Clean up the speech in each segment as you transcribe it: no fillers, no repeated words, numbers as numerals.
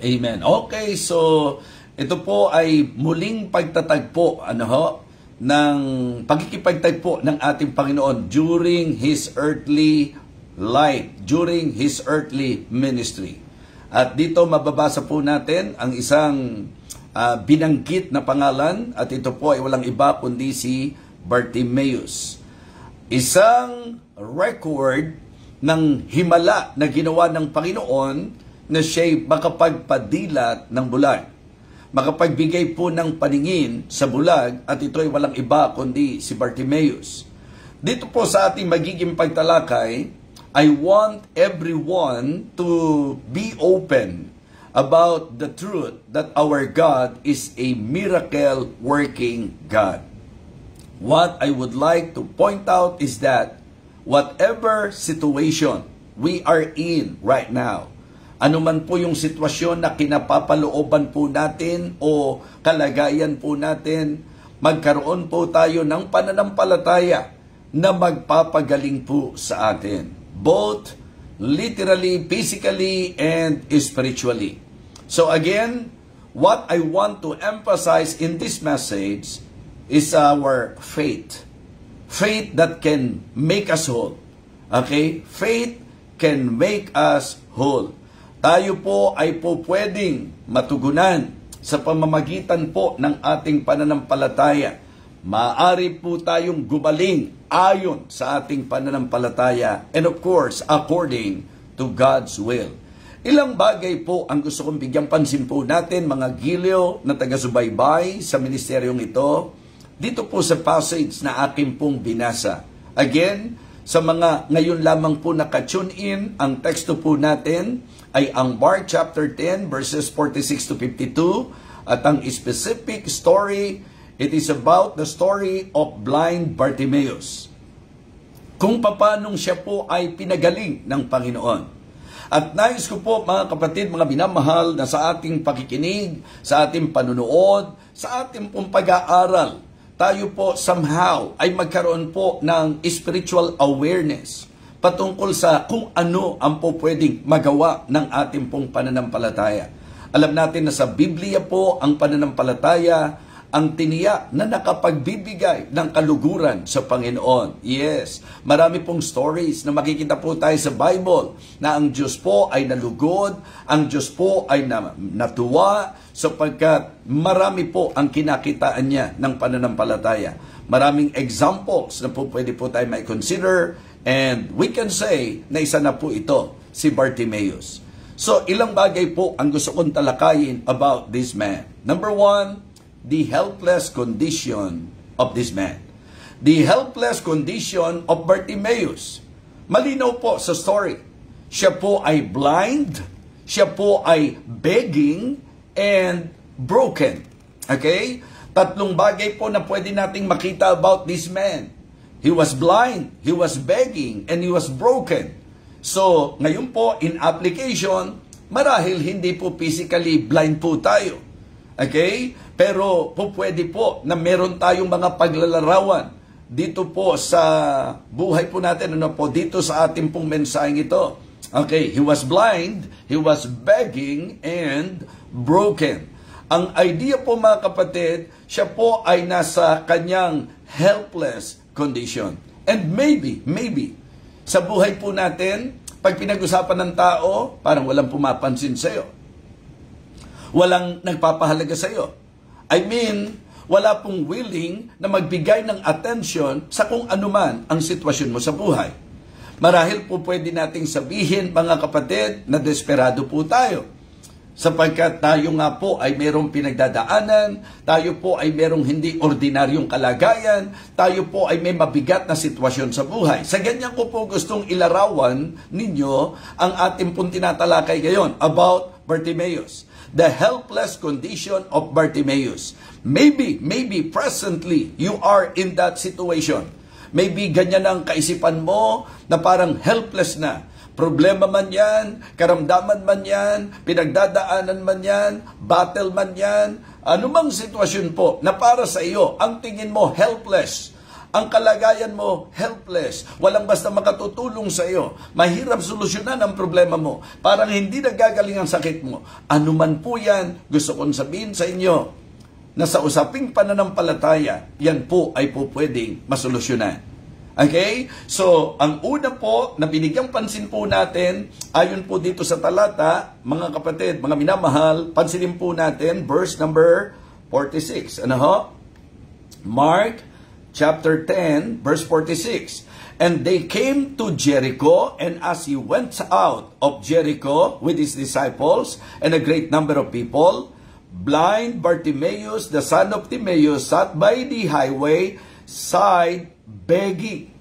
Amen. Okay, so ito po ay muling pagtatagpo ng pagkikipagtagpo ng ating Panginoon during His earthly life, during His earthly ministry. At dito mababasa po natin ang isang binanggit na pangalan, at ito po ay walang iba kundi si Bartimaeus. Isang record ng himala na ginawa ng Panginoon na siya'y makapagpadilat ng bulag. Makapagbigay po ng paningin sa bulag, at ito ay walang iba kundi si Bartimaeus. Dito po sa ating magiging pagtalakay, I want everyone to be open about the truth that our God is a miracle-working God. What I would like to point out is that whatever situation we are in right now, anuman po yung sitwasyon na kinapapalooban po natin o kalagayan po natin, magkaroon po tayo ng pananampalataya na magpapagaling po sa atin. Both literally, physically, and spiritually. So again, what I want to emphasize in this message is our faith. Faith that can make us whole. Okay? Faith can make us whole. Tayo po ay po pwedeng matugunan sa pamamagitan po ng ating pananampalataya. Maaari po tayong gumaling ayon sa ating pananampalataya, and of course, according to God's will. Ilang bagay po ang gusto kong bigyang pansin po natin, mga giliw na taga-subaybay sa ministeryong ito, dito po sa passage na aking pong binasa. Again, sa mga ngayon lamang po naka-tune in, ang teksto po natin ay ang Mark chapter 10 verses 46 to 52, at ang specific story, it is about the story of blind Bartimaeus. Kung paanong siya po ay pinagaling ng Panginoon. At nais ko po mga kapatid, mga minamahal, na sa ating pakikinig, sa ating panunood, sa ating pong pag-aaral, tayo po somehow ay magkaroon po ng spiritual awareness patungkol sa kung ano ang po pwedeng magawa ng ating pong pananampalataya. Alam natin na sa Biblia po ang pananampalataya ang tiniyak na nakapagbibigay ng kaluguran sa Panginoon. Yes, marami pong stories na makikita po tayo sa Bible na ang Diyos po ay nalugod, ang Diyos po ay natuwa sapagkat marami po ang kinakitaan niya ng pananampalataya. Maraming examples na po pwede po tayo may consider, and we can say na isa na po ito, si Bartimaeus. So, ilang bagay po ang gusto kong talakayin about this man. Number one, the helpless condition of this man. The helpless condition of Bartimaeus. Malinaw po sa story. Siya po ay blind, siya po ay begging, and broken. Okay? Tatlong bagay po na pwede nating makita about this man. He was blind, he was begging, and he was broken. So, ngayon po, in application, marahil hindi po physically blind po tayo. Okay? Pero po pwede po na meron tayong mga paglalarawan dito po sa buhay po natin, dito sa ating pong mensaheng ito. Okay, he was blind, he was begging, and broken. Ang idea po mga kapatid, siya po ay nasa kanyang helpless condition. And maybe, sa buhay po natin, pag pinag-usapan ng tao, parang walang pumapansin sa'yo. Walang nagpapahalaga sa'yo. I mean, wala pong willing na magbigay ng attention sa kung anuman ang sitwasyon mo sa buhay. Marahil po pwede nating sabihin, mga kapatid, na desperado po tayo. Sapagkat tayo nga po ay merong pinagdadaanan, tayo po ay merong hindi ordinaryong kalagayan, tayo po ay may mabigat na sitwasyon sa buhay. Sa ganyan ko po gustong ilarawan ninyo ang ating pong tinatalakay ngayon about Bartimaeus. The helpless condition of Bartimaeus. Maybe presently you are in that situation. Maybe ganyan ang kaisipan mo na parang helpless na. Problema man yan, karamdaman man yan, pinagdadaanan man yan, battle man yan, anumang sitwasyon po na para sa iyo, ang tingin mo helpless, ang kalagayan mo helpless, walang basta makatutulong sa iyo, mahirap solusyonan ang problema mo, parang hindi nagagaling ang sakit mo, ano man po yan, gusto kong sabihin sa inyo, na sa usaping pananampalataya, yan po ay po pwedeng masolusyonan. Okay? So, ang una po na binigyang pansin po natin, ayon po dito sa talata, mga kapatid, mga minamahal, pansinin po natin, verse number 46. Ano ho? Mark chapter 10, verse 46. And they came to Jericho, and as he went out of Jericho with his disciples and a great number of people, blind Bartimaeus, the son of Timaeus, sat by the highway side begging.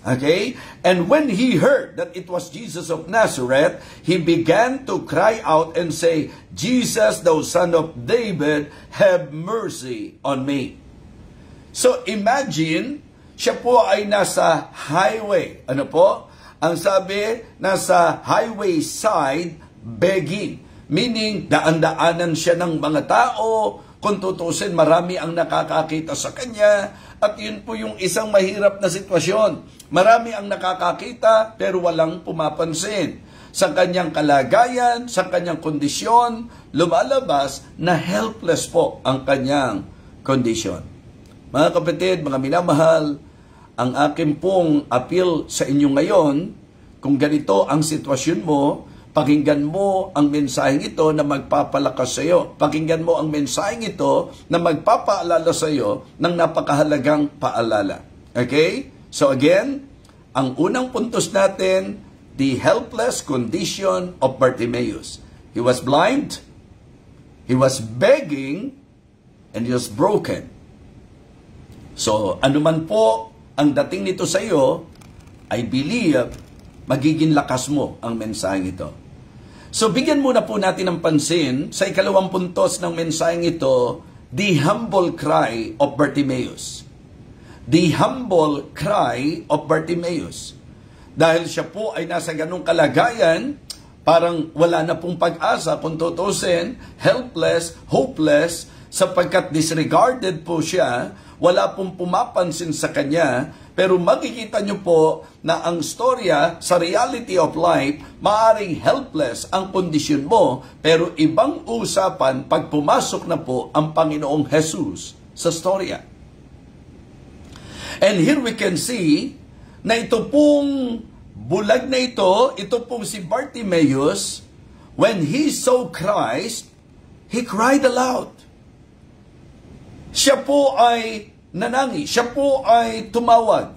Okay? And when he heard that it was Jesus of Nazareth, he began to cry out and say, Jesus, thou son of David, have mercy on me. So imagine, siya po ay nasa highway. Ano po? Ang sabi, nasa highway side begging. Meaning, daan-daanan siya ng mga tao. Kung tutusin, marami ang nakakakita sa kanya. At yun po yung isang mahirap na sitwasyon. Marami ang nakakakita pero walang pumapansin. Sa kanyang kalagayan, sa kanyang kondisyon, lumalabas na helpless po ang kanyang kondisyon. Mga kapatid, mga minamahal, ang akin pong appeal sa inyo ngayon, kung ganito ang sitwasyon mo, pakinggan mo ang mensaheng ito na magpapalakas sa iyo. Pakinggan mo ang mensaheng ito na magpapaalala sa iyo ng napakahalagang paalala. Okay? So again, ang unang puntos natin, the helpless condition of Bartimaeus. He was blind, he was begging, and he was broken. So, anuman po ang dating nito sa iyo, I believe, magiging lakas mo ang mensaheng ito. So, bigyan muna po natin ng pansin sa ikalawang puntos ng mensaheng ito, the humble cry of Bartimaeus. The humble cry of Bartimaeus. Dahil siya po ay nasa ganung kalagayan, parang wala na pong pag-asa, kung tutusin, helpless, hopeless, sapagkat disregarded po siya, wala pong pumapansin sa kanya, pero makikita nyo po na ang storya sa reality of life, maaring helpless ang kondisyon mo, pero ibang usapan pag pumasok na po ang Panginoong Jesus sa storya. And here we can see na ito pong bulag na ito pong si Bartimaeus, when he saw Christ, he cried aloud. Siya po ay nanangi, siya po ay tumawag.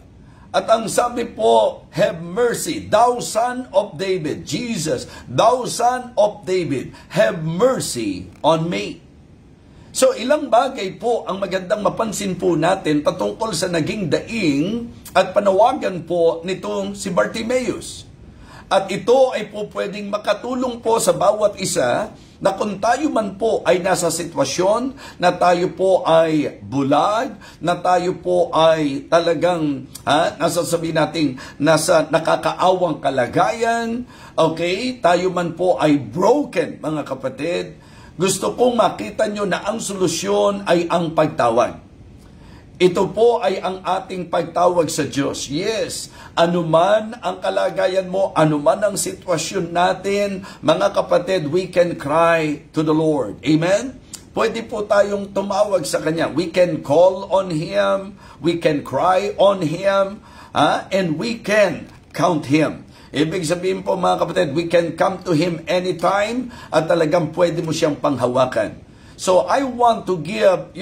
At ang sabi po, have mercy, thou son of David. Jesus, thou son of David, have mercy on me. So ilang bagay po ang magandang mapansin po natin patungkol sa naging daing at panawagan po nitong si Bartimaeus. At ito ay po pwedeng makatulong po sa bawat isa na kung tayo man po ay nasa sitwasyon na tayo po ay bulag, na tayo po ay talagang, nasasabihin natin, nasa nakakaawang kalagayan, okay, tayo man po ay broken, mga kapatid, gusto kong makita nyo na ang solusyon ay ang pagtawag. Ito po ay ang ating pagtawag sa Diyos. Yes, anuman ang kalagayan mo, anuman ang sitwasyon natin, mga kapatid, we can cry to the Lord. Amen? Pwede po tayong tumawag sa Kanya. We can call on Him, we can cry on Him, and we can count Him. Ibig sabihin po, mga kapatid, we can come to Him anytime at talagang pwede mo siyang panghawakan. So I want to give,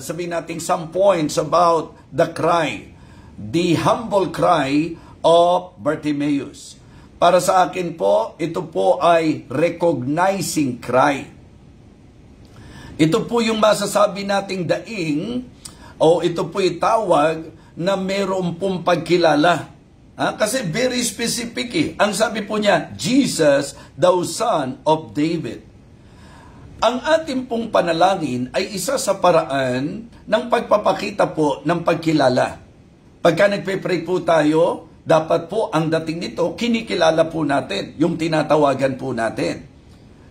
sabihin natin some points about the cry, the humble cry of Bartimaeus. Para sa akin po, ito po ay recognizing cry. Ito po yung masasabi nating daing, o ito po yung tawag na mayroon pong pagkilala. Kasi very specific Ang sabi po niya, Jesus, thou son of David. Ang ating pong panalangin ay isa sa paraan ng pagpapakita po ng pagkilala. Pagka nagpe-pray po tayo, dapat po ang dating nito, kinikilala po natin, yung tinatawagan po natin.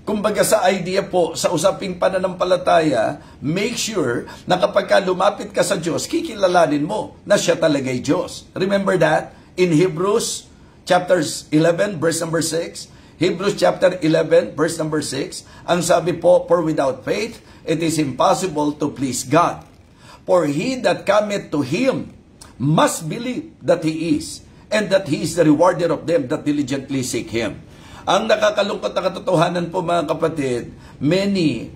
Kumbaga sa idea po, sa usaping pananampalataya, make sure na kapag ka lumapit ka sa Diyos, kikilalanin mo na siya talaga'y Diyos. Remember that? In Hebrews chapter 11, verse number 6, Hebrews chapter 11, verse number 6, ang sabi po, for without faith, it is impossible to please God. For he that cometh to him must believe that he is, and that he is the rewarder of them that diligently seek him. Ang nakakalungkot na katotohanan po mga kapatid, many,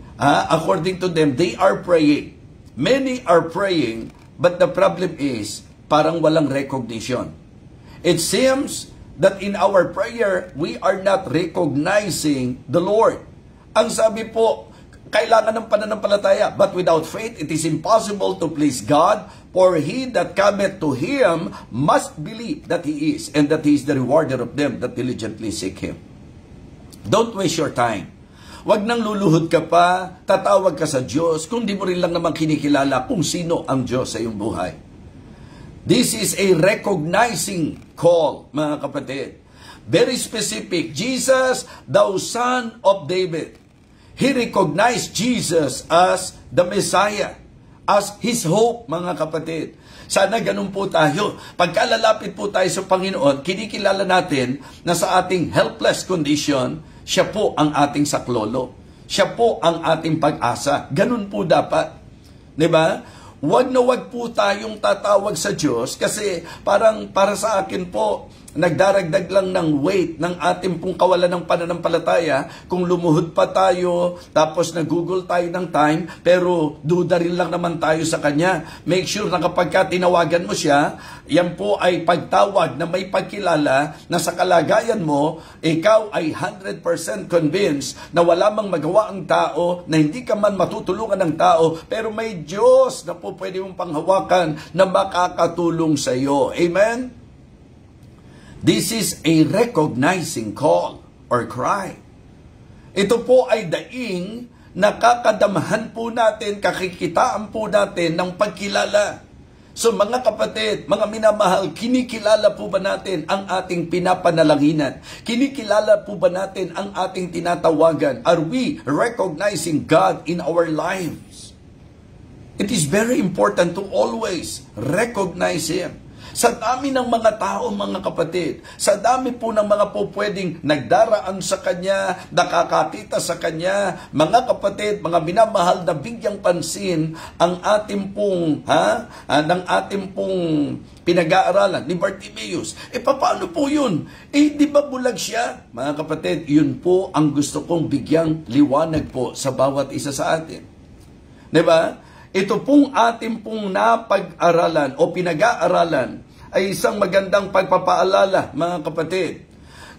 according to them, they are praying. Many are praying, but the problem is, parang walang recognition. It seems that in our prayer, we are not recognizing the Lord. Ang sabi po, kailangan ng pananampalataya, but without faith, it is impossible to please God, for he that cometh to him must believe that he is, and that he is the rewarder of them that diligently seek him. Don't waste your time. Wag nang luluhod ka pa, tatawag ka sa Diyos, kung di mo rin lang naman kinikilala kung sino ang Diyos sa iyong buhay. This is a recognizing call, mga kapatid. Very specific. Jesus, thou son of David. He recognized Jesus as the Messiah, as his hope, mga kapatid. Sana ganun po tayo. Pagkalalapit po tayo sa Panginoon, kinikilala natin na sa ating helpless condition, siya po ang ating saklolo. Siya po ang ating pag-asa. Ganun po dapat. Diba? Wag na wag po tayong tatawag sa Diyos kasi parang para sa akin po, nagdaragdag lang ng weight ng ating pong kawalan ng pananampalataya kung lumuhod pa tayo, tapos nag-google tayo ng time, pero duda rin lang naman tayo sa Kanya. Make sure na kapag ka tinawagan mo siya, yan po ay pagtawag na may pagkilala na sa kalagayan mo, ikaw ay 100% convinced na wala mang magawa ang tao, na hindi ka man matutulungan ng tao, pero may Diyos na po pwede mong panghawakan na makakatulong sa iyo. Amen? This is a recognizing call or cry. Ito po ay daing nakakadamahan po natin, kakikitaan po natin ng pagkilala. So mga kapatid, mga minamahal, kinikilala po ba natin ang ating pinapanalanginan? Kinikilala po ba natin ang ating tinatawagan? Are we recognizing God in our lives? It is very important to always recognize Him. Sa dami ng mga tao, mga kapatid, sa dami po ng mga po pwedeng nagdaraan sa Kanya, nakakakita sa Kanya, mga kapatid, mga minamahal na bigyang pansin ang ating pong, ng ating pong pinag-aaralan ni Bartimaeus. Paano po yun? Di ba bulag siya? Mga kapatid, yun po ang gusto kong bigyang liwanag po sa bawat isa sa atin. Diba? Ito pong ating pong napag-aralan o pinag-aaralan ay isang magandang pagpapaalala, mga kapatid,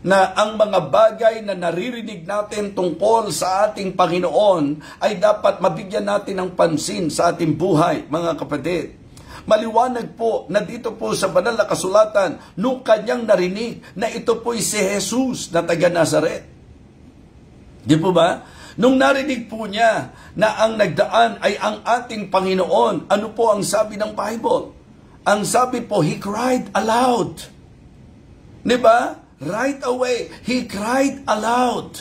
na ang mga bagay na naririnig natin tungkol sa ating Panginoon ay dapat mabigyan natin ng pansin sa ating buhay, mga kapatid. Maliwanag po na dito po sa banal na kasulatan, nung kanyang narinig na ito po'y si Jesus na taga Nazaret. Di po ba? Nung narinig po niya na ang nagdaan ay ang ating Panginoon, ano po ang sabi ng Bible? Ang sabi po, He cried aloud. Diba? Right away, He cried aloud.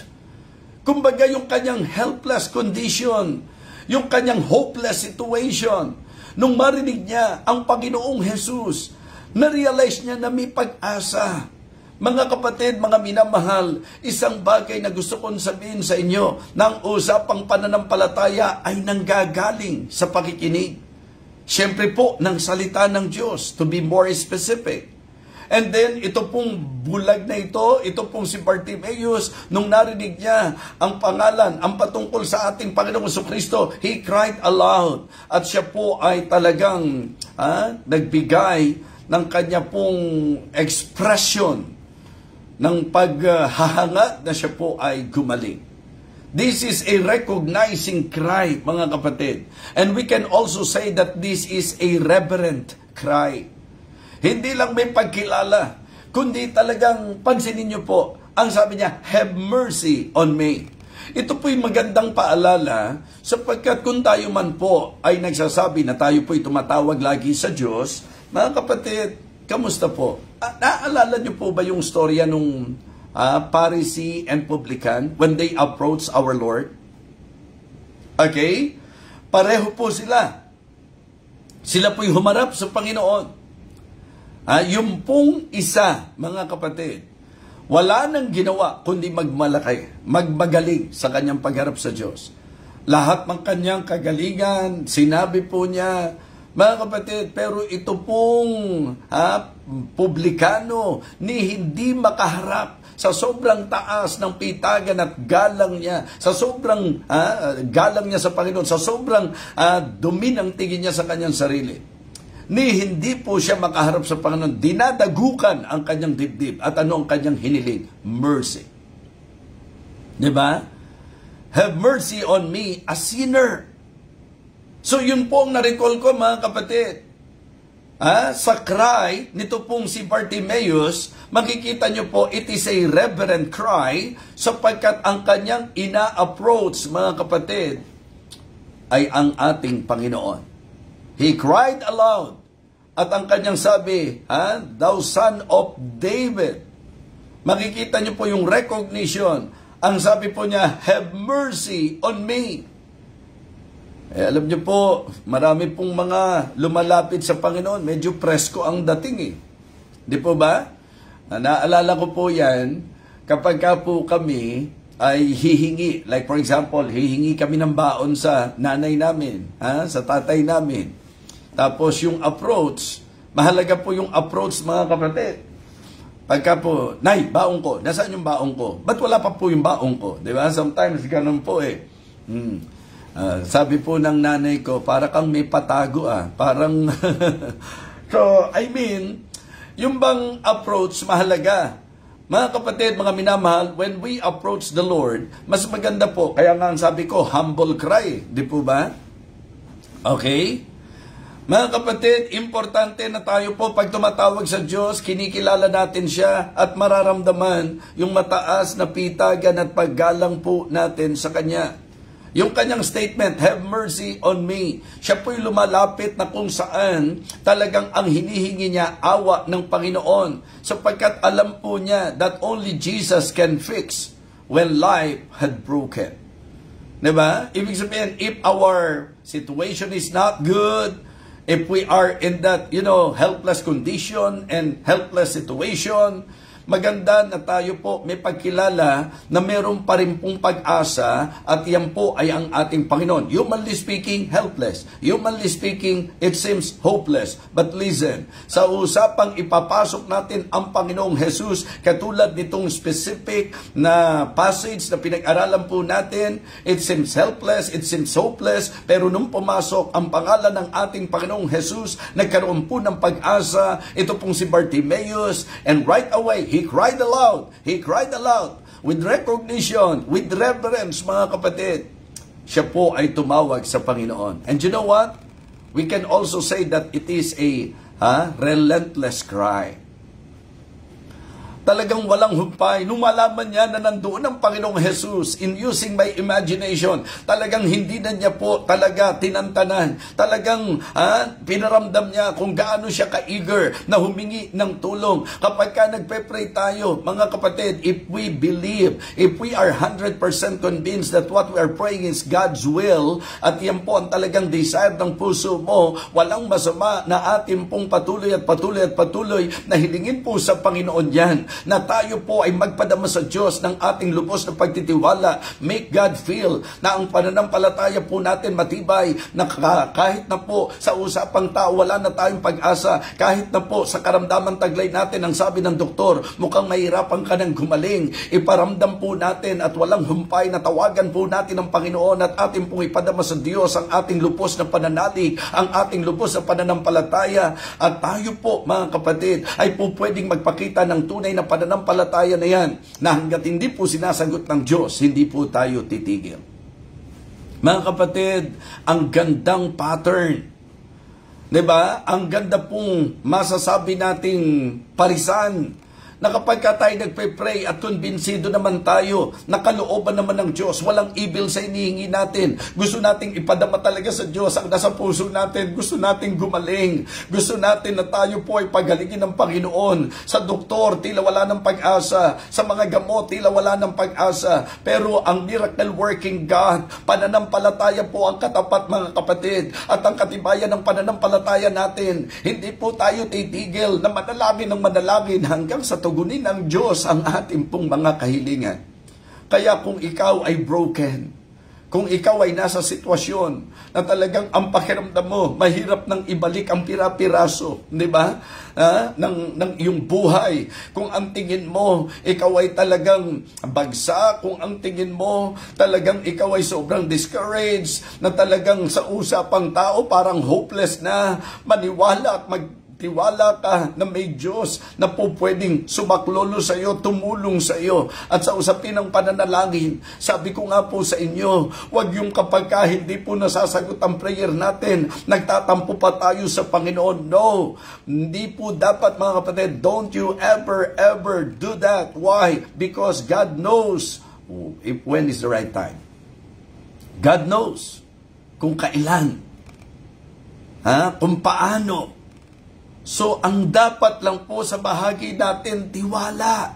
Kumbaga yung kanyang helpless condition, yung kanyang hopeless situation, nung marinig niya ang Panginoong Jesus, na-realize niya na may pag-asa. Mga kapatid, mga minamahal, isang bagay na gusto kong sabihin sa inyo, na ang usapang pananampalataya ay nanggagaling sa pakikinig. Siyempre po, ng salita ng Diyos, to be more specific. And then, ito pong bulag na ito pong si Bartimaeus, nung narinig niya ang pangalan, ang patungkol sa ating Panginoong Jesucristo, he cried aloud. At siya po ay talagang nagbigay ng kanya pong expression ng paghahangat na siya po ay gumaling. This is a recognizing cry, mga kapatid. And we can also say that this is a reverent cry. Hindi lang may pagkilala, kundi talagang pansinin niyo po, ang sabi niya, have mercy on me. Ito po'y magandang paalala sapagkat kung tayo man po ay nagsasabi na tayo po'y tumatawag lagi sa Diyos, mga kapatid, kamusta po? Naalala niyo po ba yung storya nung Pharisee and publican when they approach our Lord? Okay? Pareho po sila. Sila po'y humarap sa Panginoon. Yung pong isa, mga kapatid, wala nang ginawa kundi magmagaling sa kanyang pagharap sa Diyos. Lahat ng kanyang kagalingan, sinabi po niya, mga kapatid, pero ito pong publikano ni hindi makaharap sa sobrang taas ng pitagan at galang niya, sa sobrang galang niya sa Panginoon, sa sobrang dumi ng tingin niya sa kanyang sarili, ni hindi po siya makaharap sa Panginoon, dinadagukan ang kanyang dibdib. At ano ang kanyang hiniling? Mercy. Diba? Have mercy on me, a sinner. So yun po ang na-recall ko, mga kapatid. Sa cry nito pong si Bartimaeus, makikita nyo po, it is a reverent cry, sapagkat ang kanyang ina-approach, mga kapatid, ay ang ating Panginoon. He cried aloud. At ang kanyang sabi, thou son of David. Makikita niyo po yung recognition. Ang sabi po niya, have mercy on me. Alam niyo po, marami pong mga lumalapit sa Panginoon. Medyo presko ang dating Di po ba? Naalala ko po yan, kapag po kami ay hihingi. Like for example, hihingi kami ng baon sa nanay namin, sa tatay namin. Tapos yung approach, mahalaga po yung approach, mga kapatid. Pagka po, Nay, baong ko. Nasaan yung baong ko? Ba't wala pa po yung baong ko? Di ba? Sometimes ganun po sabi po ng nanay ko, para kang may patago Parang, so, I mean, yung bang approach, mahalaga. Mga kapatid, mga minamahal, when we approach the Lord, mas maganda po. Kaya nga sabi ko, humble cry. Di po ba? Okay? Mga kapatid, importante na tayo po pag tumatawag sa Diyos, kinikilala natin siya at mararamdaman yung mataas na pitagan at paggalang po natin sa Kanya. Yung kanyang statement, have mercy on me. Siya po'y lumalapit na kung saan talagang ang hinihingi niya awa ng Panginoon. Sapagkat alam po niya that only Jesus can fix when life had broken. Diba? Ibig sabihin, if our situation is not good, if we are in that, helpless condition and helpless situation, maganda na tayo po may pagkilala na meron pa rin pong pag-asa at yan po ay ang ating Panginoon. Humanly speaking, helpless. Humanly speaking, it seems hopeless. But listen, sa usapang ipapasok natin ang Panginoong Jesus, katulad nitong specific na passage na pinag-aralan po natin, it seems helpless, it seems hopeless, pero nung pumasok ang pangalan ng ating Panginoong Jesus, nagkaroon po ng pag-asa. Ito pong si Bartimaeus, and right away, he cried aloud. He cried aloud with recognition, with reverence, mga kapatid. Siya po ay tumawag sa Panginoon. And you know what? We can also say that it is a relentless cry. Talagang walang humpay. Nung malaman niya na nandoon ang Panginoong Jesus, in using my imagination, talagang hindi na niya po talaga tinantanan. Talagang pinaramdam niya kung gaano siya ka-eager na humingi ng tulong. Kapag ka nagpe-pray tayo, mga kapatid, if we believe, if we are 100% convinced that what we are praying is God's will, at yan po ang talagang desire ng puso mo, walang masama na atin pong patuloy na hilingin po sa Panginoon yan, na tayo po ay magpadama sa Diyos ng ating lubos na pagtitiwala. Make God feel na ang pananampalataya po natin matibay, na kahit na po sa usapang tao wala na tayong pag-asa, kahit na po sa karamdaman taglay natin ang sabi ng doktor, mukhang mahirapan ka ng gumaling, iparamdam po natin at walang humpay na tawagan po natin ang Panginoon at ating pong ipadama sa Diyos ang ating lubos na pananalig, ang ating lubos na pananampalataya, at tayo po, mga kapatid, ay po pwedeng magpakita ng tunay na pananampalataya na yan, na hanggat hindi po sinasagot ng Diyos, hindi po tayo titigil. Mga kapatid, ang gandang pattern, diba? Ang ganda pong masasabi nating parisan na kapag tayo nagpe-pray at kumbinsido naman tayo, nakalooban naman ng Diyos, walang evil sa inihingi natin. Gusto nating ipadama talaga sa Diyos ang nasa puso natin. Gusto nating gumaling. Gusto natin na tayo po ay pagalingin ng Panginoon. Sa doktor, tila wala ng pag-asa. Sa mga gamot, tila wala ng pag-asa. Pero ang miracle working God, pananampalataya po ang katapat, mga kapatid. At ang katibayan ng pananampalataya natin, hindi po tayo titigil na manalangin ng manalangin hanggang sa tugunin ng Diyos ang ating pong mga kahilingan. Kaya kung ikaw ay broken, kung ikaw ay nasa sitwasyon na talagang ang pakiramdam mo, mahirap nang ibalik ang pira-piraso, di ba? Ng iyong buhay. Kung ang tingin mo, ikaw ay talagang bagsak, kung ang tingin mo, talagang ikaw ay sobrang discouraged, na talagang sa usapang tao, parang hopeless na, maniwala at tiwala ka na may Diyos na po pwedeng sumaklolo sa iyo, tumulong sa iyo. At sa usapin ng pananalangin, sabi ko nga po sa inyo, wag yung kapag hindi po nasasagot ang prayer natin, nagtatampo pa tayo sa Panginoon. No, hindi po dapat, mga kapatid. Don't you ever do that. Why? Because God knows when is the right time. God knows kung kailan, kung paano. So, ang dapat lang po sa bahagi natin, tiwala.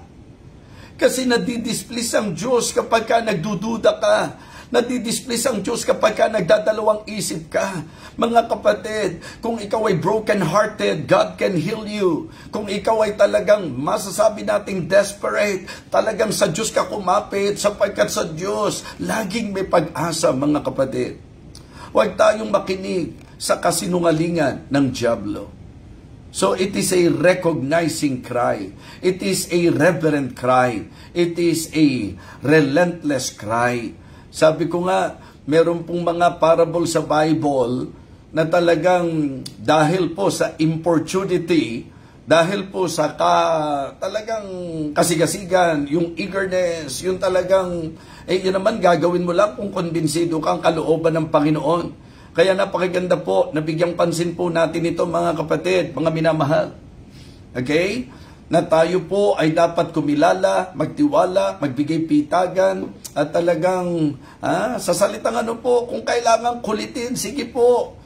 Kasi nadidisplease ang Diyos kapag ka nagdududa ka. Nadidisplease ang Diyos kapag ka nagdadalawang isip ka. Mga kapatid, kung ikaw ay broken-hearted, God can heal you. Kung ikaw ay talagang masasabi nating desperate, talagang sa Diyos ka kumapit, sapagkat sa Diyos, laging may pag-asa, mga kapatid. Huwag tayong makinig sa kasinungalingan ng dyablo. So it is a recognizing cry. It is a reverent cry. It is a relentless cry. Sabi ko nga, meron pong mga parable sa Bible na talagang dahil po sa importunity, dahil po sa talagang kasigasigan, yung eagerness, yung talagang, yun naman gagawin mo lang kung konbinsido kang kalooban ng Panginoon. Kaya napakaganda po, nabigyang pansin po natin ito, mga kapatid, mga minamahal. Okay? Na tayo po ay dapat kumilala, magtiwala, magbigay pitagan, at talagang sa salitang ano po, kung kailangan kulitin, sige po.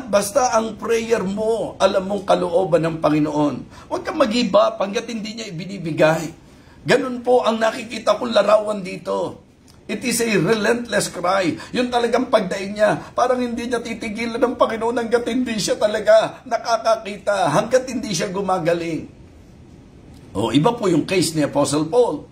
Basta ang prayer mo, alam mong kalooban ng Panginoon. Huwag kang mag-iba hanggat hindi niya ibinibigay. Ganun po ang nakikita kong larawan dito. It is a relentless cry. Yun talagang pagdaing niya. Parang hindi niya titigilan ng Panginoon hanggat hindi siya talaga nakakakita, hanggat hindi siya gumagaling. Iba po yung case ni Apostle Paul.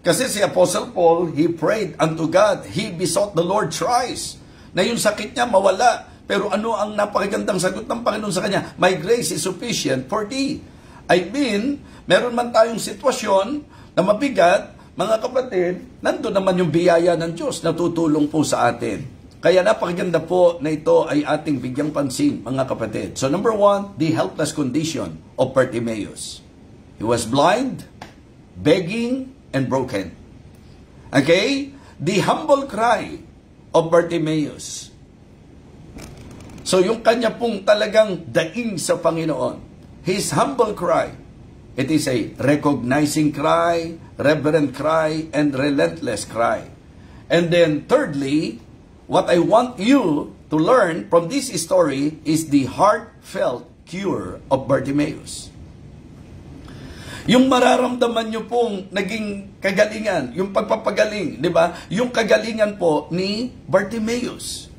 Kasi si Apostle Paul, he prayed unto God. He besought the Lord thrice. Na yung sakit niya mawala. Pero ano ang napakagandang sagot ng Panginoon sa kanya? My grace is sufficient for thee. I mean, meron man tayong sitwasyon na mabigat, mga kapatid, nandun naman yung biyaya ng Diyos na tutulong po sa atin. Kaya napakaganda po na ito ay ating bigyang pansin, mga kapatid. So number 1, the helpless condition of Bartimaeus. He was blind, begging, and broken. Okay? The humble cry of Bartimaeus. So yung kanya pong talagang daing sa Panginoon. His humble cry. It is a recognizing cry, reverent cry, and relentless cry. And then thirdly, what I want you to learn from this story is the heartfelt cure of Bartimaeus. Yung mararamdaman nyo pong naging kagalingan, yung pagpapagaling, di ba? Yung kagalingan po ni Bartimaeus.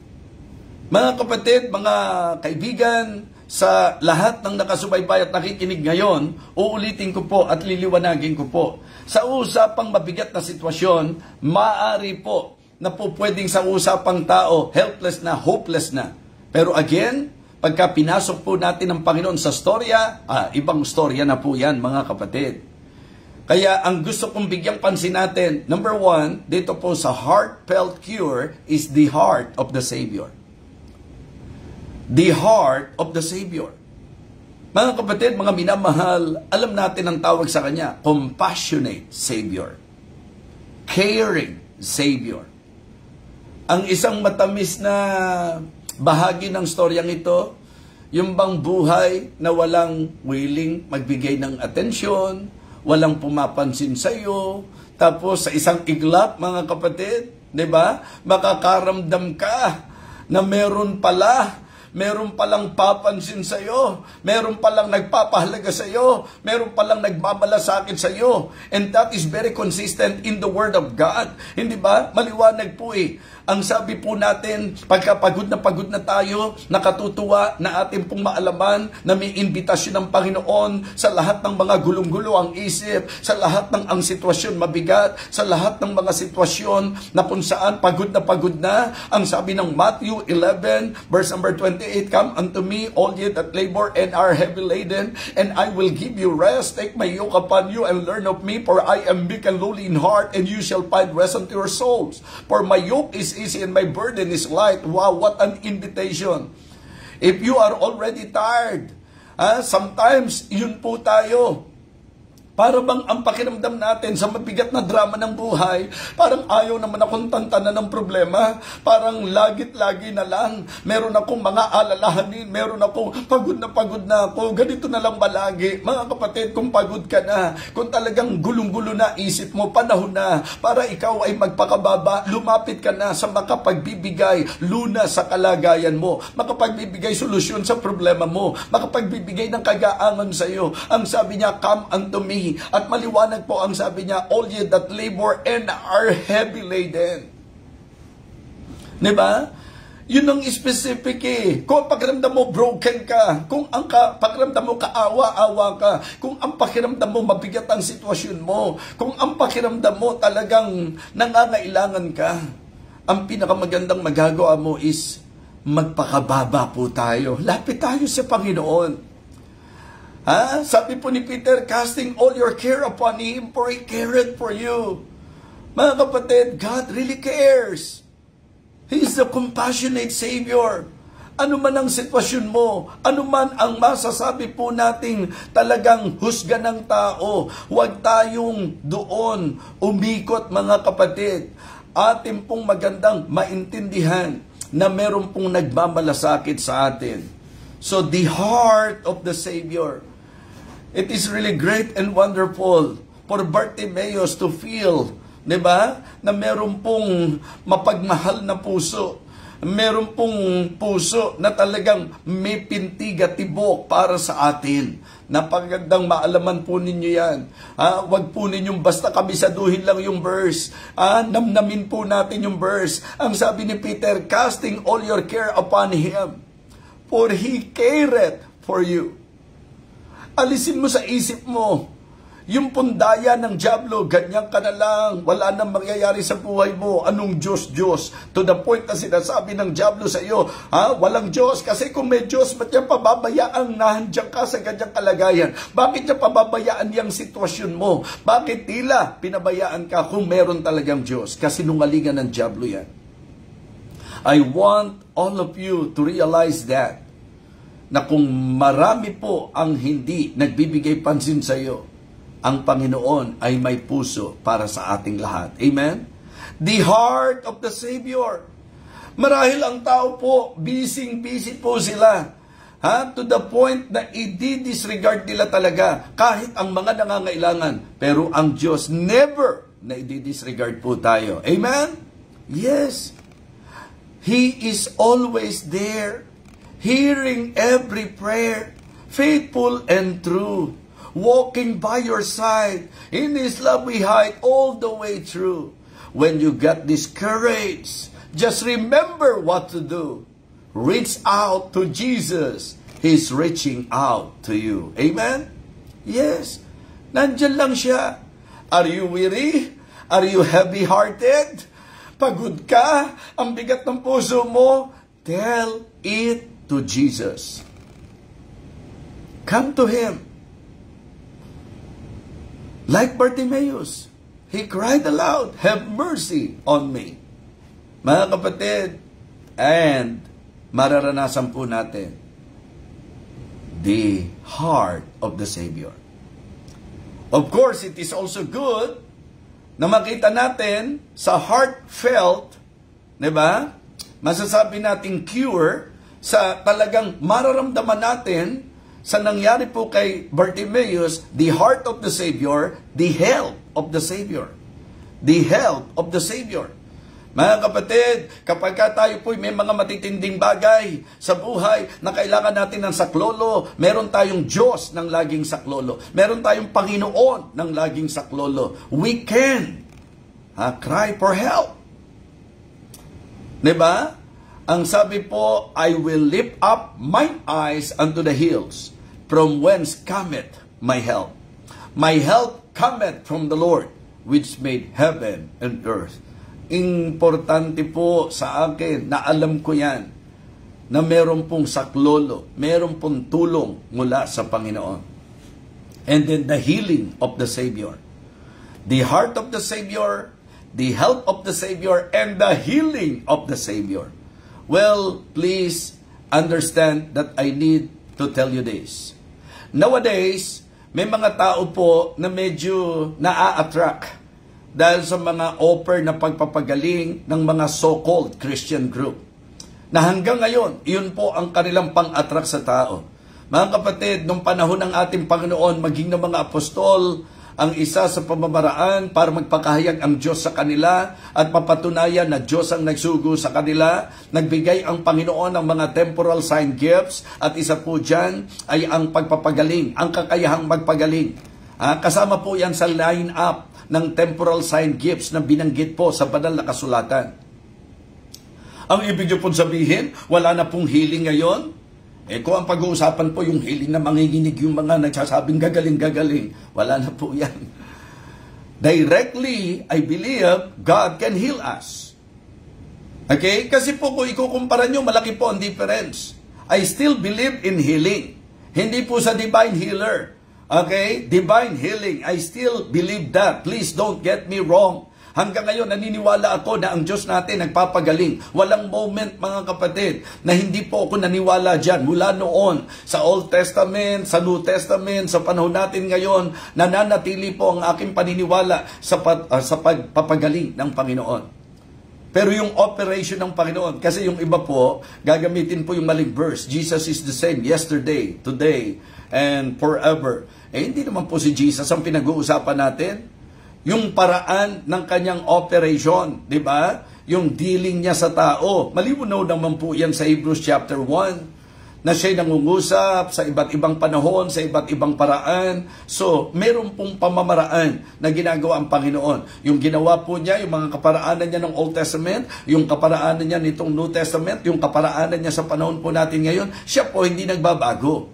Mga kapatid, mga kaibigan, sa lahat ng nakasubaybay at nakikinig ngayon, uulitin ko po at liliwanagin ko po. Sa usapang mabigat na sitwasyon, maaari po na po pwedeng sa usapang tao, helpless na, hopeless na. Pero again, pagka pinasok po natin ang Panginoon sa storya, ibang storya na po yan, mga kapatid. Kaya ang gusto kong bigyang pansin natin, number 1, dito po sa heartfelt cure is the heart of the Savior. The heart of the Savior. Mga kapatid, mga minamahal, alam natin ang tawag sa Kanya, compassionate Savior. Caring Savior. Ang isang matamis na bahagi ng storyang ito, yung bang buhay na walang willing magbigay ng atensyon, walang pumapansin sa iyo. Tapos sa isang iglap, mga kapatid, 'di ba? Makakaramdam ka na meron palang papansin sa iyo, meron palang nagpapahalaga sa iyo, meron palang nagmamalasakit sa iyo. And that is very consistent in the Word of God. Hindi ba? Maliwanag po eh. Ang sabi po natin, pagka pagod na tayo, nakatutuwa na ating pong maalaman na may imbitasyon ng Panginoon sa lahat ng mga gulong-gulo ang isip, sa lahat ng ang sitwasyon mabigat, sa lahat ng mga sitwasyon na kung saan pagod na. Ang sabi ng Matthew 11, verse number 28, "Come unto me, all ye that labor and are heavy laden, and I will give you rest. Take my yoke upon you and learn of me, for I am meek and lowly in heart, and you shall find rest unto your souls. For my yoke is easy and my burden is light." Wow, what an invitation. If you are already tired, sometimes yun po tayo. Para bang ang pakiramdam natin sa mabigat na drama ng buhay, parang ayaw naman akong tantanan ng problema, parang lagit-lagi na lang, meron akong mga alalahanin, meron akong pagod na ako, ganito na lang balagi. Mga kapatid, kung pagod ka na, kung talagang gulong-gulo na isip mo, panahon na, para ikaw ay magpakababa, lumapit ka na sa makapagbibigay luna sa kalagayan mo, makapagbibigay solusyon sa problema mo, makapagbibigay ng kagaangan sa iyo. Ang sabi niya, "Come unto me." At maliwanag po ang sabi niya, "All ye that labor and are heavy laden." Diba? Yun ang specific eh. Kung ang pakiramdam mo broken ka, kung ang pakiramdam mo kaawa-awa ka, kung ang pakiramdam mo mabigat ang sitwasyon mo, kung ang pakiramdam mo talagang nangangailangan ka, ang pinakamagandang magagawa mo is magpakababa po tayo. Lapit tayo sa Panginoon. Sabi po ni Peter, "Casting all your care upon Him, for He careth for you." Mga kapatid, God really cares. He is the compassionate Savior. Ano man ang sitwasyon mo, ano man ang masasabi po nating talagang husga ng tao, huwag tayong doon umikot, mga kapatid. Atin pong magandang maintindihan na meron pong nagmamalasakit sa atin. So the heart of the Savior, it is really great and wonderful for Bartimaeus to feel, di ba, na meron pong mapagmahal na puso. Meron pong puso na talagang may pintig at tibok para sa atin. Napagandang maalaman po ninyo yan. Huwag po ninyong basta kabisaduhin lang yung verse. Namnamin po natin yung verse. Ang sabi ni Peter, "Casting all your care upon Him, for He careth for you." Alisin mo sa isip mo, yung pundaya ng dyablo, ganyan ka na lang, wala nang mangyayari sa buhay mo, anong Diyos? To the point na sinasabi ng dyablo sa iyo, walang Diyos, kasi kung may Diyos, ba't niya pababayaan na nandiyan ka sa ganyang kalagayan? Bakit niya pababayaan yung sitwasyon mo? Bakit tila pinabayaan ka kung meron talagang Diyos? Kasi nungalingan ng dyablo yan. I want all of you to realize that, na kung marami po ang hindi nagbibigay pansin sa iyo, ang Panginoon ay may puso para sa ating lahat. Amen? The heart of the Savior. Marahil ang tao po, busy po sila. To the point na i-disregard nila talaga kahit ang mga nangangailangan. Pero ang Diyos never na i-disregard po tayo. Amen? Yes. He is always there, hearing every prayer, faithful and true, walking by your side. In His love we hide all the way through. When you get discouraged, just remember what to do. Reach out to Jesus. He's reaching out to you. Amen? Yes. Nandyan lang siya. Are you weary? Are you heavy-hearted? Pagod ka? Ang bigat ng puso mo? Tell it to Jesus. Come to Him. Like Bartimaeus, he cried aloud, "Have mercy on me." Mga kapatid, and mararanasan po natin the heart of the Savior. Of course, it is also good na makita natin sa heartfelt, di ba? Masasabi nating cure sa talagang mararamdaman natin sa nangyari po kay Bartimaeus, the heart of the Savior, the help of the Savior. The help of the Savior. Mga kapatid, kapag tayo po may mga matitinding bagay sa buhay na kailangan natin ng saklolo, meron tayong Diyos ng laging saklolo. Meron tayong Panginoon ng laging saklolo. We can cry for help. Diba? Ang sabi po, I will lift up mine eyes unto the hills, from whence cometh my help. My help cometh from the Lord, which made heaven and earth. Importante po sa akin na alam ko yan, na meron pong saklolo, meron pong tulong mula sa Panginoon. And then the healing of the Savior. The heart of the Savior, the help of the Savior, and the healing of the Savior. Well, please understand that I need to tell you this. Nowadays, may mga tao po na medyo naa-attract dahil sa mga offer na pagpapagaling ng mga so-called Christian group. Na hanggang ngayon, iyon po ang kanilang pang-attract sa tao. Mga kapatid, nung panahon ng ating Panginoon, maging ng mga apostol, ang isa sa pamamaraan para magpakahayag ang Diyos sa kanila at papatunayan na Diyos ang nagsugo sa kanila, nagbigay ang Panginoon ng mga temporal sign gifts at isa po dyan ay ang pagpapagaling, ang kakayahang magpagaling. Kasama po yan sa line-up ng temporal sign gifts na binanggit po sa banal na kasulatan. Ang ibig nyo pong sabihin, wala na pong healing ngayon? Kung ang pag-uusapan po yung healing na manginginig yung mga nagsasabing gagaling-gagaling, wala na po yan. Directly, I believe God can heal us. Okay? Kasi po kung ikukumpara nyo, malaki po ang difference. I still believe in healing. Hindi po sa divine healer. Okay? Divine healing. I still believe that. Please don't get me wrong. Hanggang ngayon, naniniwala ako na ang Diyos natin nagpapagaling. Walang moment, mga kapatid, na hindi po ako naniwala dyan. Mula noon, sa Old Testament, sa New Testament, sa panahon natin ngayon, nananatili po ang aking paniniwala sa pagpapagaling ng Panginoon. Pero yung operation ng Panginoon, kasi yung iba po, gagamitin po yung maling verse. Jesus is the same yesterday, today, and forever. Hindi naman po si Jesus ang pinag-uusapan natin. Yung paraan ng kanyang operation, di ba? Yung dealing niya sa tao. Malinaw naman po yan sa Hebrews chapter 1, na siya'y nangungusap sa iba't ibang panahon, sa iba't ibang paraan. So, meron pong pamamaraan na ginagawa ang Panginoon. Yung ginawa po niya, yung mga kaparaanan niya ng Old Testament, yung kaparaanan niya nitong New Testament, yung kaparaanan niya sa panahon po natin ngayon, siya po hindi nagbabago.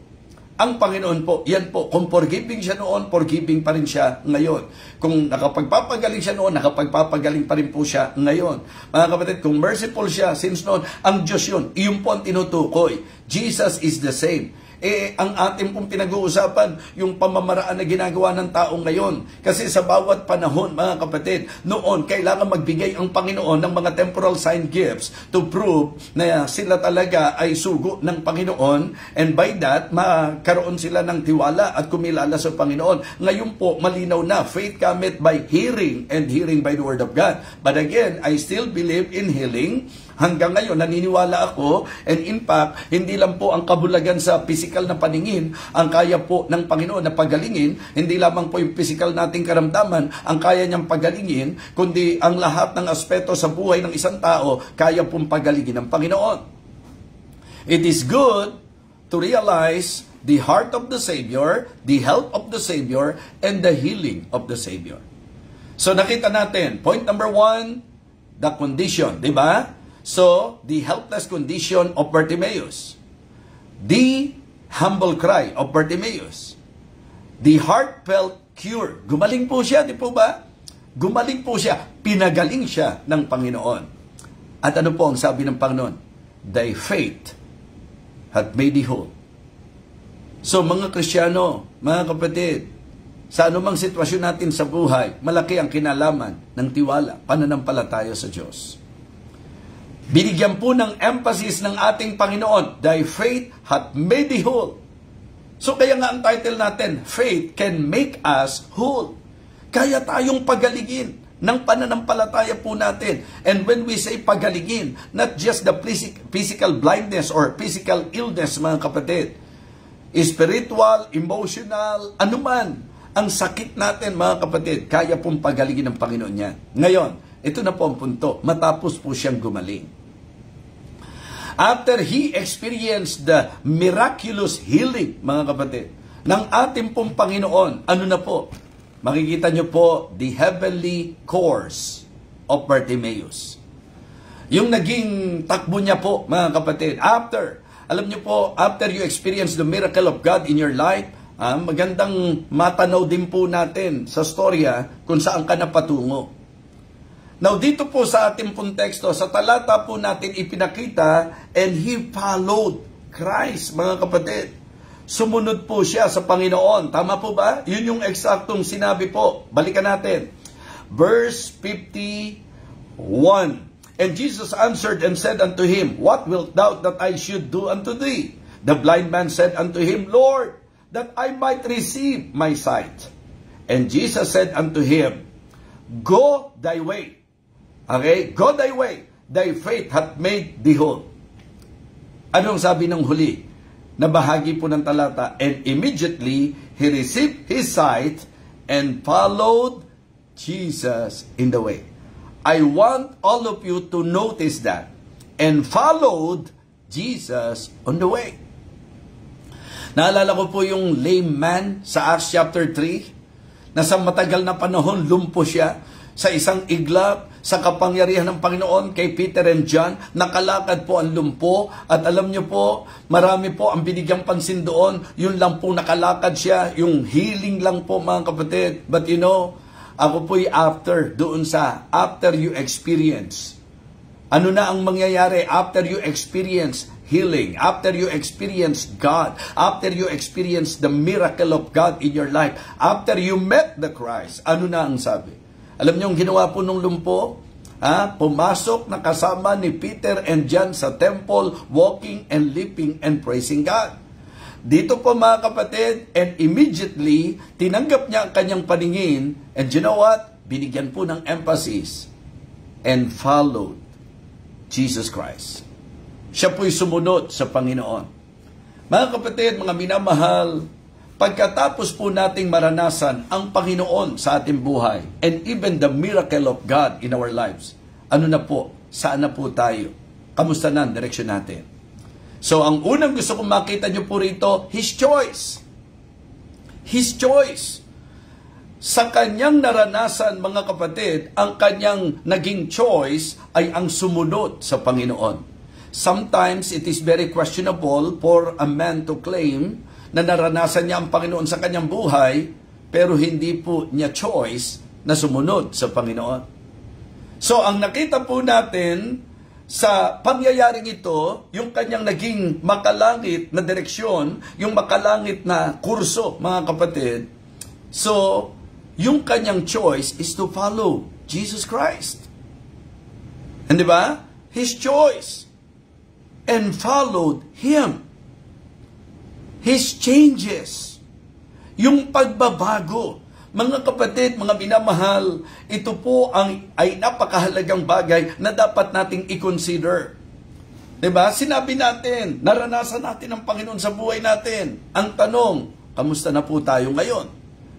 Ang Panginoon po, yan po, kung forgiving siya noon, forgiving pa rin siya ngayon. Kung nakapagpapagaling siya noon, nakapagpapagaling pa rin po siya ngayon. Mga kapatid, kung merciful siya since noon, ang Diyos yun. Iyon po ang tinutukoy. Jesus is the same. Ang ating pong pinag-uusapan, yung pamamaraan na ginagawa ng tao ngayon. Kasi sa bawat panahon, mga kapatid, noon, kailangan magbigay ang Panginoon ng mga temporal sign gifts to prove na sila talaga ay sugo ng Panginoon, and by that, magkaroon sila ng tiwala at kumilala sa Panginoon. Ngayon po, malinaw na, faith cometh by hearing, and hearing by the word of God. But again, I still believe in healing. Hanggang ngayon, naniniwala ako, and in fact, hindi lang po ang kabulagan sa physical na paningin ang kaya po ng Panginoon na pagalingin, hindi lamang po yung physical nating karamdaman ang kaya niyang pagalingin, kundi ang lahat ng aspeto sa buhay ng isang tao, kaya pong pagalingin ng Panginoon. It is good to realize the heart of the Savior, the help of the Savior, and the healing of the Savior. So nakita natin, point number 1, the condition, di ba? So, the helpless condition of Bartimaeus. The humble cry of Bartimaeus. The heartfelt cure. Gumaling po siya, di po ba? Gumaling po siya. Pinagaling siya ng Panginoon. At ano po ang sabi ng Panginoon? Thy faith hath made thee whole. So, mga Kristiyano, mga kapatid, sa anumang sitwasyon natin sa buhay, malaki ang kinalaman ng tiwala, pananampalataya sa Diyos. Binigyan po ng emphasis ng ating Panginoon, thy faith hath made thee whole. So kaya nga ang title natin, Faith Can Make Us Whole. Kaya tayong pagalingin ng pananampalataya po natin. And when we say pagalingin, not just the physical blindness or physical illness, mga kapatid. spiritual, emotional, anuman ang sakit natin mga kapatid, kaya pong pagalingin ng Panginoon yan. Ngayon, ito na po ang punto, matapos po siyang gumaling. After He experienced the miraculous healing, mga kapatid, ng ating pong Panginoon, ano na po? Makikita nyo po, the heavenly course of Bartimaeus. Yung naging takbo niya po, mga kapatid, alam nyo po, after you experience the miracle of God in your life, magandang matanaw din po natin sa storya kung saan ka napatungo. Now, dito po sa ating pong teksto, sa talata po natin ipinakita, and he followed Christ, mga kapatid. Sumunod po siya sa Panginoon. Tama po ba? Yun yung eksaktong sinabi po. Balikan natin. Verse 51. And Jesus answered and said unto him, What wilt thou that I should do unto thee? The blind man said unto him, Lord, that I might receive my sight. And Jesus said unto him, Go thy way. Okay? Go thy way. Thy faith hath made thee whole. Anong sabi ng huli na bahagi po ng talata? And immediately he received his sight and followed Jesus in the way. I want all of you to notice that. And followed Jesus on the way. Naalala ko po yung lame man sa Acts chapter 3, na sa matagal na panahon lumpo siya sa isang iglap, sa kapangyarihan ng Panginoon kay Peter and John, nakalakad po ang lumpo, at alam niyo po, marami po ang binigyang pansin doon, yun lang po nakalakad siya, yung healing lang po mga kapatid. But you know, ako po'y after you experience. Ano na ang mangyayari after you experience healing, after you experience God, after you experience the miracle of God in your life, after you met the Christ, ano na ang sabi? Alam niyo ang ginawa po nung lumpo? Pumasok na kasama ni Peter and John sa temple, walking and leaping and praising God. Dito po mga kapatid, and immediately, tinanggap niya ang kanyang paningin, and you know what? Binigyan po ng emphasis, and followed Jesus Christ. Siya po'y sumunod sa Panginoon. Mga kapatid, mga minamahal, pagkatapos po nating maranasan ang Panginoon sa ating buhay, and even the miracle of God in our lives, ano na po? Saan na po tayo? Kamusta na ang direksyon natin? So, ang unang gusto kong makita nyo po rito, His choice. His choice. Sa kanyang naranasan, mga kapatid, ang kanyang naging choice ay ang sumunod sa Panginoon. Sometimes, it is very questionable for a man to claim na naranasan niya ang Panginoon sa kanyang buhay, pero hindi po niya choice na sumunod sa Panginoon. So, ang nakita po natin sa pangyayaring ito, yung kanyang naging makalangit na direksyon, yung makalangit na kurso, mga kapatid. So, yung kanyang choice is to follow Jesus Christ. Hindi ba? His choice. And followed Him. His changes, yung pagbabago. Mga kapatid, mga minamahal, ito po ay napakahalagang bagay na dapat nating i-consider. Diba? Sinabi natin, naranasan natin ang Panginoon sa buhay natin. Ang tanong, kamusta na po tayo ngayon?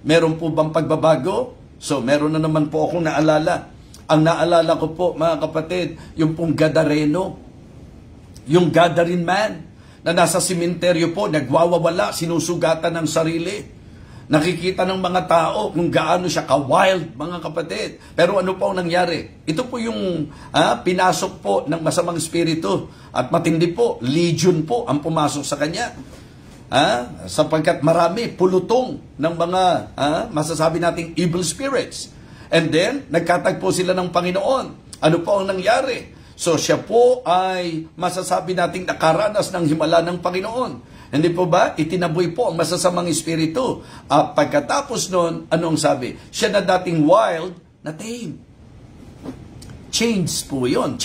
Meron po bang pagbabago? So, meron na naman po akong naalala. Ang naalala ko po, mga kapatid, yung pong Gadareno, yung Gadarene man, na nasa simenteryo po, nagwawawala, sinusugatan ng sarili. Nakikita ng mga tao kung gaano siya ka-wild, mga kapatid. Pero ano po ang nangyari? Ito po yung pinasok po ng masamang espiritu. At matindi po, legion po ang pumasok sa kanya. Sapagkat marami, pulutong ng mga, masasabi nating evil spirits. And then, nagkatagpo sila ng Panginoon. Ano po ang nangyari? So, siya po ay masasabi nating nakaranas ng himala ng Panginoon. Hindi po ba? Itinaboy po ang masasamang espiritu. Pagkatapos nun, anong sabi? Siya na dating wild, na tame. Changes po yun.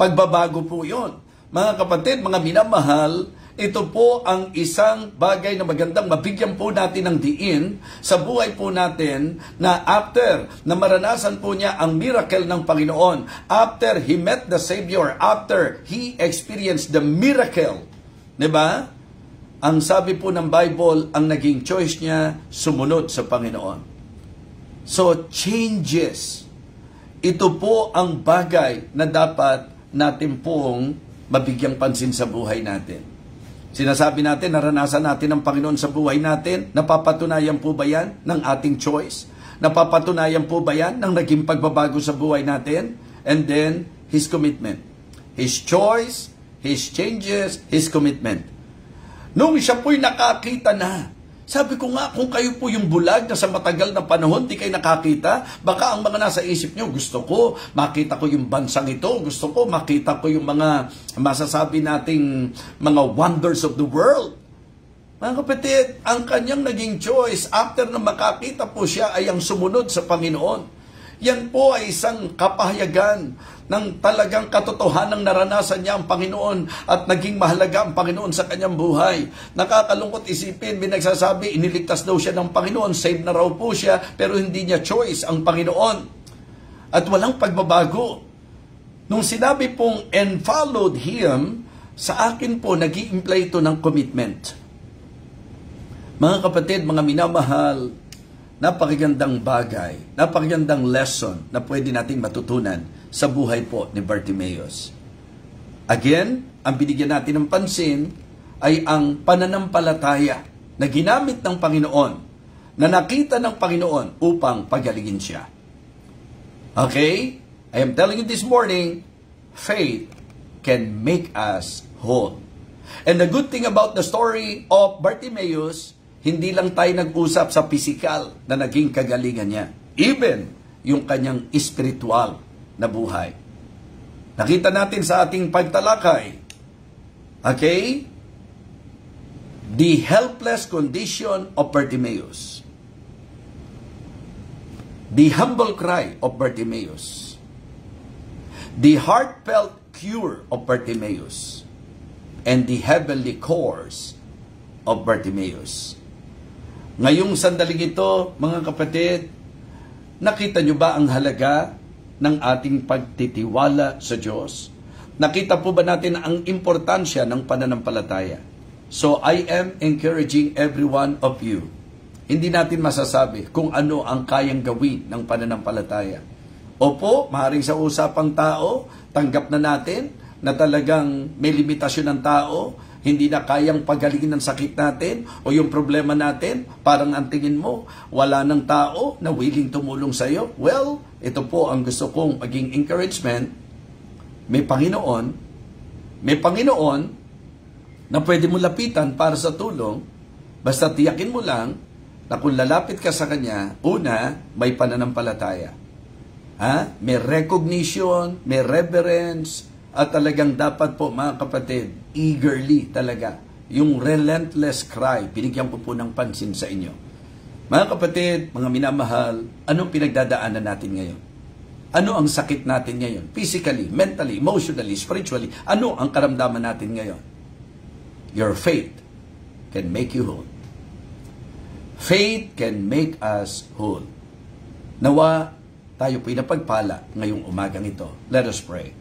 Pagbabago po yun. Mga kapatid, mga minamahal, ito po ang isang bagay na magandang mabigyan po natin ng diin sa buhay po natin, na after na maranasan po niya ang miracle ng Panginoon, after He met the Savior, after He experienced the miracle, diba? ang sabi po ng Bible, ang naging choice niya, sumunod sa Panginoon. So, changes. Ito po ang bagay na dapat natin pong mabigyang pansin sa buhay natin. Sinasabi natin, naranasan natin ang Panginoon sa buhay natin. Napapatunayan po ba yan ng ating choice? Napapatunayan po ba yan ng naging pagbabago sa buhay natin? And then, His commitment. His choice, His changes, His commitment. Nung siya po'y nakakita na, sabi ko nga, kung kayo po yung bulag na sa matagal na panahon, di kayo nakakita, baka ang mga nasa isip nyo, gusto ko, makita ko yung bansang ito, gusto ko, makita ko yung mga masasabi nating mga wonders of the world. Mga kapatid, ang kanyang naging choice, after na makakita po siya, ay ang sumunod sa Panginoon. Yan po ay isang kapahayagan ng talagang katotohanang naranasan niya ang Panginoon at naging mahalaga ang Panginoon sa kanyang buhay. Nakakalungkot isipin, may nagsasabi, iniligtas daw siya ng Panginoon, saved na raw po siya, pero hindi niya choice ang Panginoon. At walang pagbabago. Nung sinabi pong, and followed Him, sa akin po, nag-i-imply ito ng commitment. Mga kapatid, mga minamahal, napakagandang bagay, napakagandang lesson na pwede nating matutunan sa buhay po ni Bartimaeus. Again, ang binigyan natin ng pansin ay ang pananampalataya na ginamit ng Panginoon, na nakita ng Panginoon upang pagalingin siya. Okay? I am telling you this morning, faith can make us whole. And the good thing about the story of Bartimaeus, hindi lang tayo nag-usap sa physical na naging kagalingan niya. Even yung kanyang spiritual na buhay. Nakita natin sa ating pagtalakay. Okay? The helpless condition of Bartimaeus. The humble cry of Bartimaeus. The heartfelt cure of Bartimaeus. And the heavenly course of Bartimaeus. Ngayong sandaling ito, mga kapatid, nakita nyo ba ang halaga ng ating pagtitiwala sa Diyos? Nakita po ba natin ang importansya ng pananampalataya? So I am encouraging every one of you. Hindi natin masasabi kung ano ang kayang gawin ng pananampalataya. Opo, maaaring sa usapang tao, tanggap na natin na talagang may limitasyon ng tao, hindi na kayang pagalingin ng sakit natin o yung problema natin, parang ang tingin mo, wala ng tao na willing tumulong sa iyo. Well, ito po ang gusto kong maging encouragement. May Panginoon na pwede mo lapitan para sa tulong, basta tiyakin mo lang na kung lalapit ka sa Kanya, una, may pananampalataya. May recognition, may reverence, at talagang dapat po, mga kapatid, eagerly talaga, yung relentless cry, binigyan ko po ng pansin sa inyo. Mga kapatid, mga minamahal, anong pinagdadaanan natin ngayon? Ano ang sakit natin ngayon? Physically, mentally, emotionally, spiritually, ano ang karamdaman natin ngayon? Your faith can make you whole. Faith can make us whole. Nawa tayo po'y napagpala ngayong umagang ito. Let us pray.